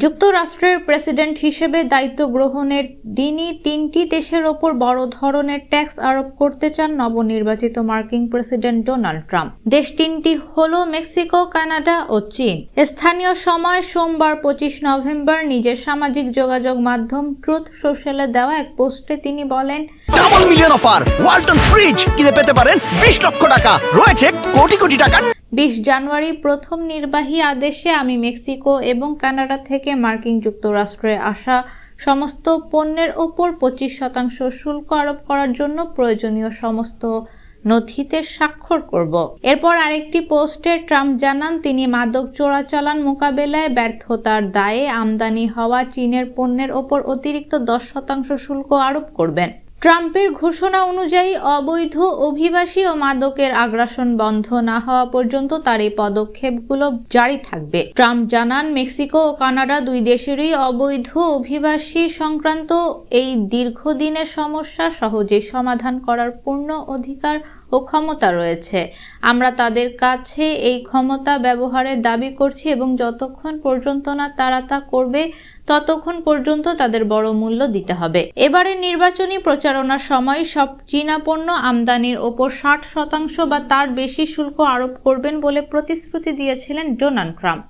যুক্তরাষ্ট্রের প্রেসিডেন্ট হিসেবে দায়িত্ব গ্রহণের দিনই 3টি দেশের ওপর বড় ধরনের ট্যাক্স আরোপ করতে চান নবনির্বাচিত মার্কিন প্রেসিডেন্ট ডোনাল্ড ট্রাম্প। দেশ তিনটি হলো মেক্সিকো, কানাডা ও চীন। স্থানীয় সময় সোমবার 25 নভেম্বর নিজের সামাজিক যোগাযোগ মাধ্যম ট্রুথ সোশ্যালে দেওয়া এক পোস্টে তিনি বলেন, double million offer Walton fridge কিনে পেতে পারেন 20 লক্ষ টাকা, রয়েছে কোটি কোটি টাকা। 20 জানুয়ারি প্রথম নির্বাহী আদেশে আমি মেক্সিকো এবং কানাডা থেকে মার্কিন যুক্তরাষ্ট্রে আসা সমস্ত পণ্যের ওপর 25% শুল্ক আরোপ করার জন্য প্রয়োজনীয় সমস্ত নথিতে স্বাক্ষর করব। এরপর আরেকটি পোস্টে ট্রাম্প জানান তিনি মাদক চোরাচালান মোকাবেলায় ব্যর্থতার দায়ে আমদানি হওয়া চীনের পণ্যের ওপর অতিরিক্ত 10% শুল্ক আরোপ করবেন। ট্রাম্পের ঘোষণা অনুযায়ী অবৈধ অভিবাসী ও মাদকের আগ্রাসন বন্ধ না হওয়া পর্যন্ত তার এই পদক্ষেপগুলো জারি থাকবে। ট্রাম্প জানান, মেক্সিকো ও কানাডা দুই দেশেরই অবৈধ অভিবাসী সংক্রান্ত এই দীর্ঘদিনের সমস্যা সহজেই সমাধান করার পূর্ণ অধিকার ও ক্ষমতা রয়েছে। আমরা তাদের কাছে এই ক্ষমতা ব্যবহারের দাবি করছি এবং যতক্ষণ পর্যন্ত না তারা তা করবে ততক্ষণ পর্যন্ত তাদের বড় মূল্য দিতে হবে। এবারের নির্বাচনী প্রচারণার সময় সব চীনা পণ্য আমদানির ওপর 60% বা তার বেশি শুল্ক আরোপ করবেন বলে প্রতিশ্রুতি দিয়েছিলেন ডোনাল্ড ট্রাম্প।